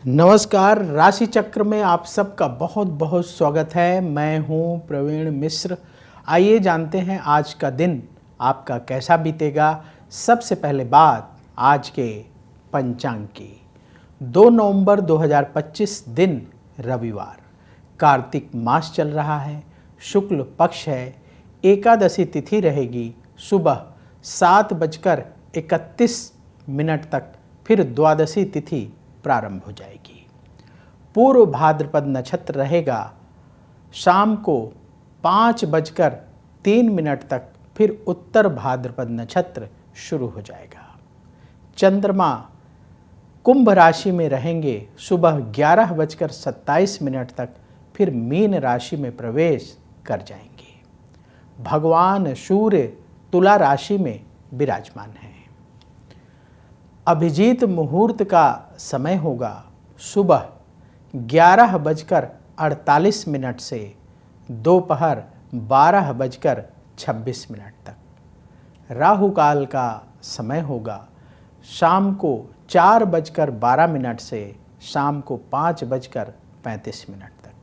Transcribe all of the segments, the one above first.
नमस्कार। राशि चक्र में आप सबका बहुत बहुत स्वागत है। मैं हूं प्रवीण मिश्र। आइए जानते हैं आज का दिन आपका कैसा बीतेगा। सबसे पहले बात आज के पंचांग की। 2 नवंबर 2025 दिन रविवार, कार्तिक मास चल रहा है, शुक्ल पक्ष है, एकादशी तिथि रहेगी सुबह 7:31 तक, फिर द्वादशी तिथि प्रारंभ हो जाएगी। पूर्व भाद्रपद नक्षत्र रहेगा शाम को 5:03 तक, फिर उत्तर भाद्रपद नक्षत्र शुरू हो जाएगा। चंद्रमा कुंभ राशि में रहेंगे सुबह 11:27 तक, फिर मीन राशि में प्रवेश कर जाएंगे। भगवान सूर्य तुला राशि में विराजमान हैं। अभिजीत मुहूर्त का समय होगा सुबह 11:48 से दोपहर 12:26 तक। राहु काल का समय होगा शाम को 4:12 से शाम को 5:35 तक।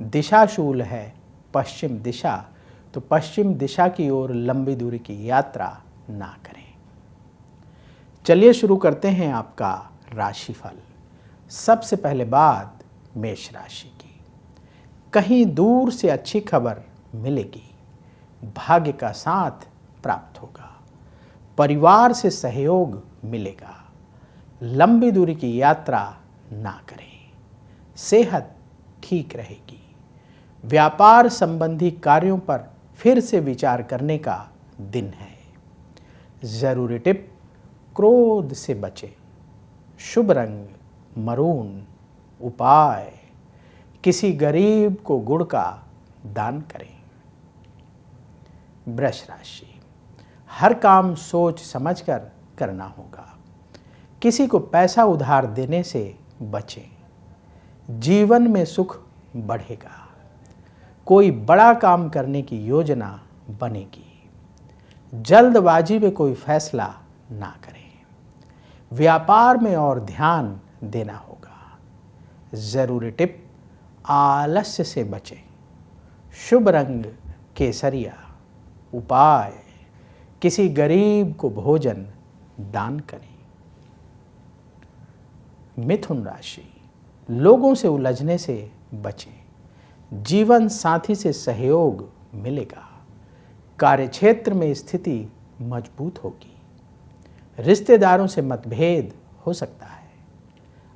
दिशा शूल है पश्चिम दिशा, तो पश्चिम दिशा की ओर लंबी दूरी की यात्रा ना करें। चलिए शुरू करते हैं आपका राशिफल। सबसे पहले बात मेष राशि की। कहीं दूर से अच्छी खबर मिलेगी, भाग्य का साथ प्राप्त होगा, परिवार से सहयोग मिलेगा। लंबी दूरी की यात्रा ना करें, सेहत ठीक रहेगी। व्यापार संबंधी कार्यों पर फिर से विचार करने का दिन है। जरूरी टिप, क्रोध से बचें। शुभ रंग मरून। उपाय, किसी गरीब को गुड़ का दान करें। वृष राशि, हर काम सोच समझकर करना होगा। किसी को पैसा उधार देने से बचें। जीवन में सुख बढ़ेगा। कोई बड़ा काम करने की योजना बनेगी। जल्दबाजी में कोई फैसला ना करें। व्यापार में और ध्यान देना होगा। जरूरी टिप, आलस्य से बचें। शुभ रंग केसरिया। उपाय, किसी गरीब को भोजन दान करें। मिथुन राशि, लोगों से उलझने से बचें। जीवन साथी से सहयोग मिलेगा। कार्यक्षेत्र में स्थिति मजबूत होगी। रिश्तेदारों से मतभेद हो सकता है।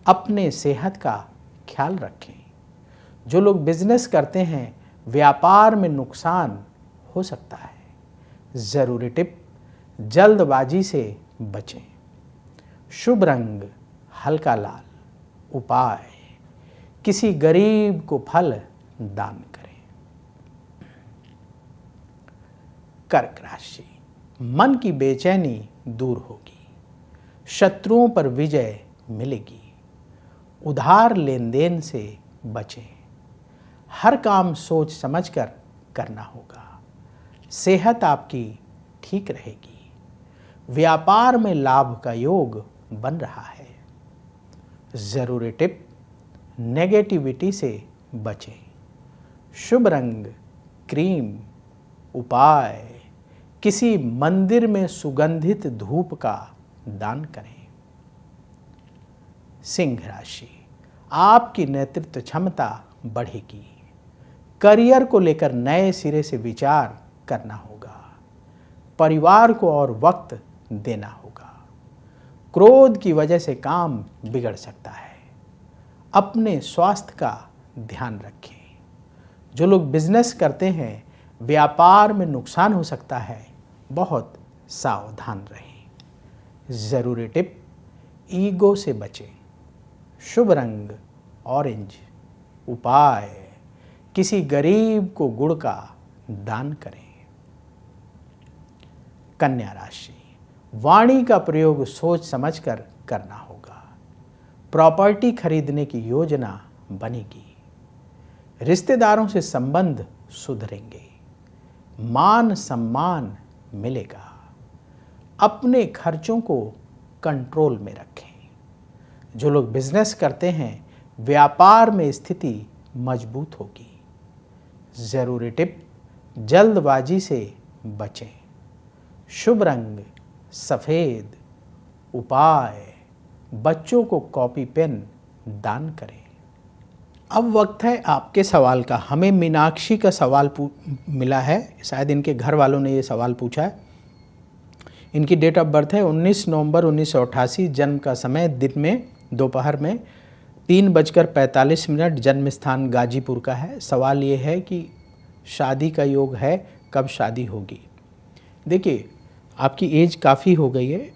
अपने सेहत का ख्याल रखें। जो लोग बिजनेस करते हैं, व्यापार में नुकसान हो सकता है। जरूरी टिप, जल्दबाजी से बचें। शुभ रंग हल्का लाल। उपाय, किसी गरीब को फल दान करें। कर्क राशि, मन की बेचैनी दूर होगी। शत्रुओं पर विजय मिलेगी। उधार लेन देन से बचें। हर काम सोच समझकर करना होगा। सेहत आपकी ठीक रहेगी। व्यापार में लाभ का योग बन रहा है। जरूरी टिप, नेगेटिविटी से बचें। शुभ रंग क्रीम। उपाय, किसी मंदिर में सुगंधित धूप का दान करें। सिंह राशि, आपकी नेतृत्व क्षमता बढ़ेगी। करियर को लेकर नए सिरे से विचार करना होगा। परिवार को और वक्त देना होगा। क्रोध की वजह से काम बिगड़ सकता है। अपने स्वास्थ्य का ध्यान रखें। जो लोग बिजनेस करते हैं, व्यापार में नुकसान हो सकता है, बहुत सावधान रहें। जरूरी टिप, ईगो से बचें। शुभ रंग ऑरेंज। उपाय, किसी गरीब को गुड़ का दान करें। कन्या राशि, वाणी का प्रयोग सोच समझकर करना होगा। प्रॉपर्टी खरीदने की योजना बनेगी। रिश्तेदारों से संबंध सुधरेंगे। मान सम्मान मिलेगा। अपने खर्चों को कंट्रोल में रखें। जो लोग बिजनेस करते हैं व्यापार में स्थिति मजबूत होगी। ज़रूरी टिप, जल्दबाजी से बचें। शुभ रंग सफ़ेद। उपाय, बच्चों को कॉपी पेन दान करें। अब वक्त है आपके सवाल का। हमें मीनाक्षी का सवाल मिला है, शायद इनके घर वालों ने ये सवाल पूछा है। इनकी डेट ऑफ बर्थ है 19 नवंबर 1988। जन्म का समय दिन में दोपहर में 3:45, जन्म स्थान गाजीपुर का है। सवाल ये है कि शादी का योग है, कब शादी होगी। देखिए, आपकी एज काफ़ी हो गई है।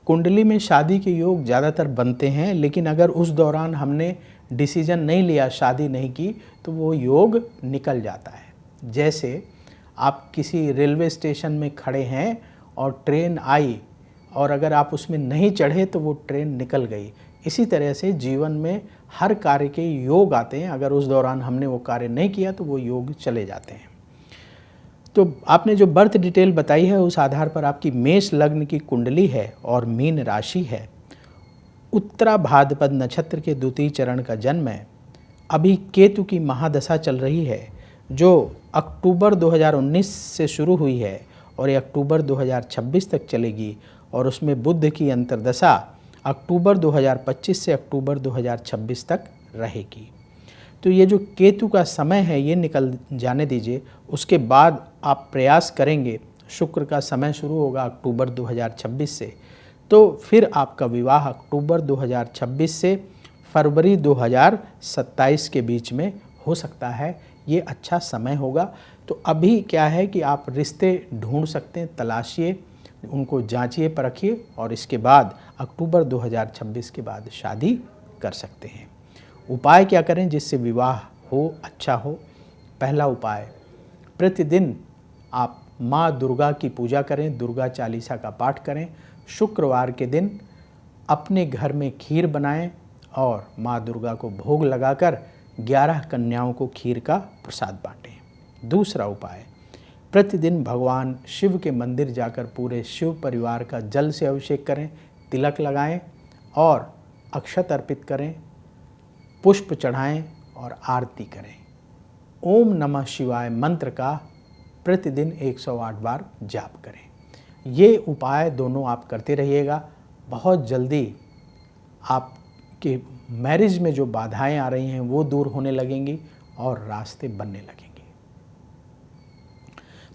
कुंडली में शादी के योग ज़्यादातर बनते हैं, लेकिन अगर उस दौरान हमने डिसीजन नहीं लिया, शादी नहीं की, तो वो योग निकल जाता है। जैसे आप किसी रेलवे स्टेशन में खड़े हैं और ट्रेन आई और अगर आप उसमें नहीं चढ़े तो वो ट्रेन निकल गई। इसी तरह से जीवन में हर कार्य के योग आते हैं, अगर उस दौरान हमने वो कार्य नहीं किया तो वो योग चले जाते हैं। तो आपने जो बर्थ डिटेल बताई है उस आधार पर आपकी मेष लग्न की कुंडली है और मीन राशि है। उत्तरा भाद्रपद नक्षत्र के द्वितीय चरण का जन्म है। अभी केतु की महादशा चल रही है जो अक्टूबर 2019 से शुरू हुई है और ये अक्टूबर 2026 तक चलेगी, और उसमें बुध की अंतर्दशा अक्टूबर 2025 से अक्टूबर 2026 तक रहेगी। तो ये जो केतु का समय है ये निकल जाने दीजिए, उसके बाद आप प्रयास करेंगे। शुक्र का समय शुरू होगा अक्टूबर 2026 से, तो फिर आपका विवाह अक्टूबर 2026 से फरवरी 2027 के बीच में हो सकता है। ये अच्छा समय होगा। तो अभी क्या है कि आप रिश्ते ढूंढ सकते हैं, तलाशिए, उनको जांचिए, परखिए, और इसके बाद अक्टूबर 2026 के बाद शादी कर सकते हैं। उपाय क्या करें जिससे विवाह हो, अच्छा हो? पहला उपाय, प्रतिदिन आप माँ दुर्गा की पूजा करें, दुर्गा चालीसा का पाठ करें। शुक्रवार के दिन अपने घर में खीर बनाएं और माँ दुर्गा को भोग लगाकर 11 कन्याओं को खीर का प्रसाद बांटें। दूसरा उपाय, प्रतिदिन भगवान शिव के मंदिर जाकर पूरे शिव परिवार का जल से अभिषेक करें, तिलक लगाएं और अक्षत अर्पित करें, पुष्प चढ़ाएं और आरती करें। ओम नमः शिवाय मंत्र का प्रतिदिन 108 बार जाप करें। ये उपाय दोनों आप करते रहिएगा। बहुत जल्दी आपके मैरिज में जो बाधाएं आ रही हैं वो दूर होने लगेंगी और रास्ते बनने लगेंगे।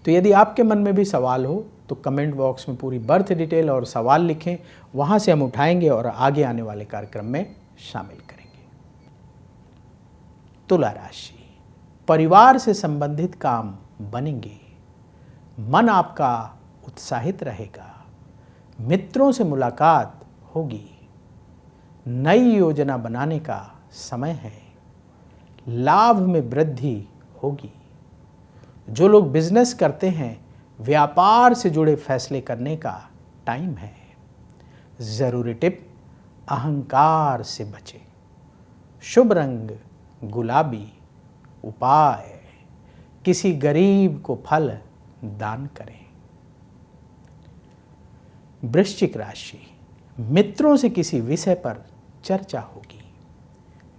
तो यदि आपके मन में भी सवाल हो तो कमेंट बॉक्स में पूरी बर्थ डिटेल और सवाल लिखें, वहाँ से हम उठाएंगे और आगे आने वाले कार्यक्रम में शामिल करेंगे। तुला राशि, परिवार से संबंधित काम बनेंगे, मन आपका उत्साहित रहेगा, मित्रों से मुलाकात होगी, नई योजना बनाने का समय है, लाभ में वृद्धि होगी। जो लोग बिजनेस करते हैं व्यापार से जुड़े फैसले करने का टाइम है। जरूरी टिप, अहंकार से बचें। शुभ रंग गुलाबी। उपाय, किसी गरीब को फल दान करें। वृश्चिक राशि, मित्रों से किसी विषय पर चर्चा होगी,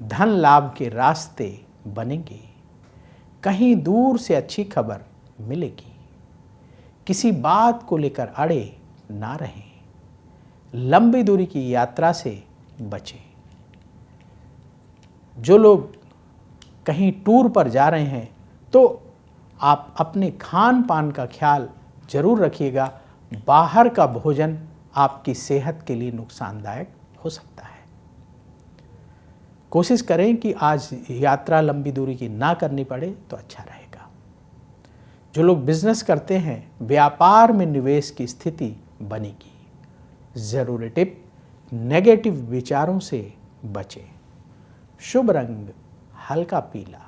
धन लाभ के रास्ते बनेंगे, कहीं दूर से अच्छी खबर मिलेगी, किसी बात को लेकर अड़े ना रहें, लंबी दूरी की यात्रा से बचें। जो लोग कहीं टूर पर जा रहे हैं तो आप अपने खान पान का ख्याल जरूर रखिएगा। बाहर का भोजन आपकी सेहत के लिए नुकसानदायक हो सकता है। कोशिश करें कि आज यात्रा लंबी दूरी की ना करनी पड़े तो अच्छा रहेगा। जो लोग बिजनेस करते हैं व्यापार में निवेश की स्थिति बनेगी। जरूरी टिप, नेगेटिव विचारों से बचें। शुभ रंग हल्का पीला।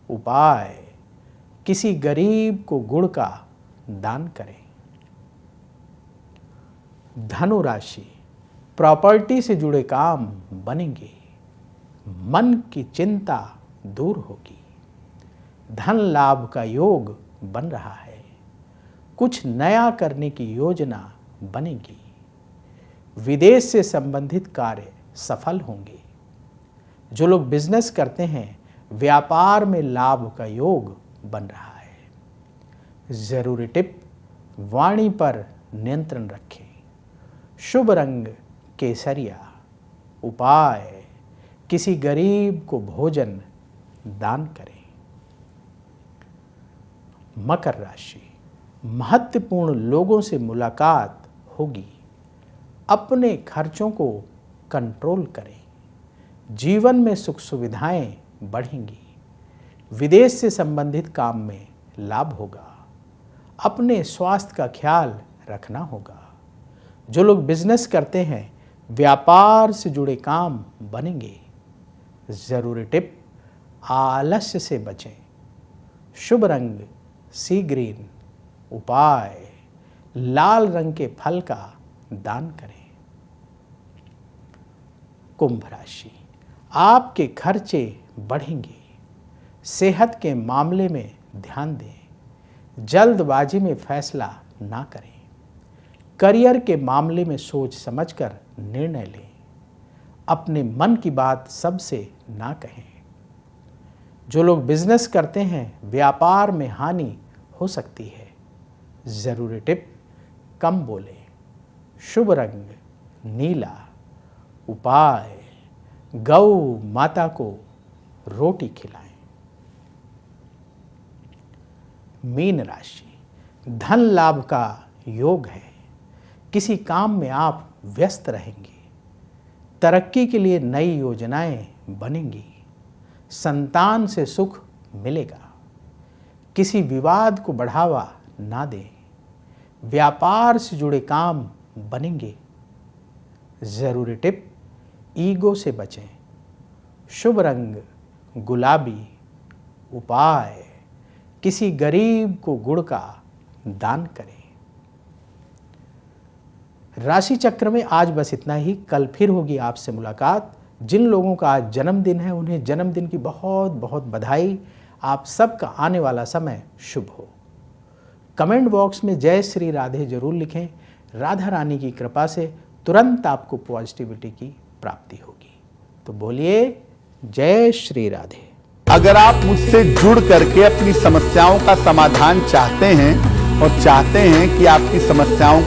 उपाय, किसी गरीब को गुड़ का दान करें। धनु राशि, प्रॉपर्टी से जुड़े काम बनेंगे, मन की चिंता दूर होगी, धन लाभ का योग बन रहा है, कुछ नया करने की योजना बनेगी, विदेश से संबंधित कार्य सफल होंगे। जो लोग बिजनेस करते हैं व्यापार में लाभ का योग बन रहा है। जरूरी टिप, वाणी पर नियंत्रण रखें। शुभ रंग केसरिया। उपाय, किसी गरीब को भोजन दान करें। मकर राशि, महत्वपूर्ण लोगों से मुलाकात होगी। अपने खर्चों को कंट्रोल करें। जीवन में सुख सुविधाएं बढ़ेंगी। विदेश से संबंधित काम में लाभ होगा। अपने स्वास्थ्य का ख्याल रखना होगा। जो लोग बिजनेस करते हैं व्यापार से जुड़े काम बनेंगे। जरूरी टिप, आलस्य से बचें। शुभ रंग सी ग्रीन। उपाय, लाल रंग के फल का दान करें। कुंभ राशि, आपके खर्चे बढ़ेंगे। सेहत के मामले में ध्यान दें। जल्दबाजी में फैसला ना करें। करियर के मामले में सोच समझकर निर्णय लें। अपने मन की बात सबसे ना कहें। जो लोग बिजनेस करते हैं व्यापार में हानि हो सकती है। जरूरी टिप, कम बोलें। शुभ रंग नीला। उपाय, गौ माता को रोटी खिलाएं। मीन राशि, धन लाभ का योग है। किसी काम में आप व्यस्त रहेंगे। तरक्की के लिए नई योजनाएं बनेंगी। संतान से सुख मिलेगा। किसी विवाद को बढ़ावा ना दें। व्यापार से जुड़े काम बनेंगे। जरूरी टिप, ईगो से बचें। शुभ रंग गुलाबी। उपाय, किसी गरीब को गुड़ का दान करें। राशि चक्र में आज बस इतना ही। कल फिर होगी आपसे मुलाकात। जिन लोगों का आज जन्मदिन है उन्हें जन्मदिन की बहुत बहुत बधाई। आप सबका आने वाला समय शुभ हो। कमेंट बॉक्स में जय श्री राधे जरूर लिखें। राधा रानी की कृपा से तुरंत आपको पॉजिटिविटी की प्राप्ति होगी। तो बोलिए जय श्री राधे। अगर आप मुझसे जुड़ करके अपनी समस्याओं का समाधान चाहते हैं और चाहते हैं कि आपकी समस्याओं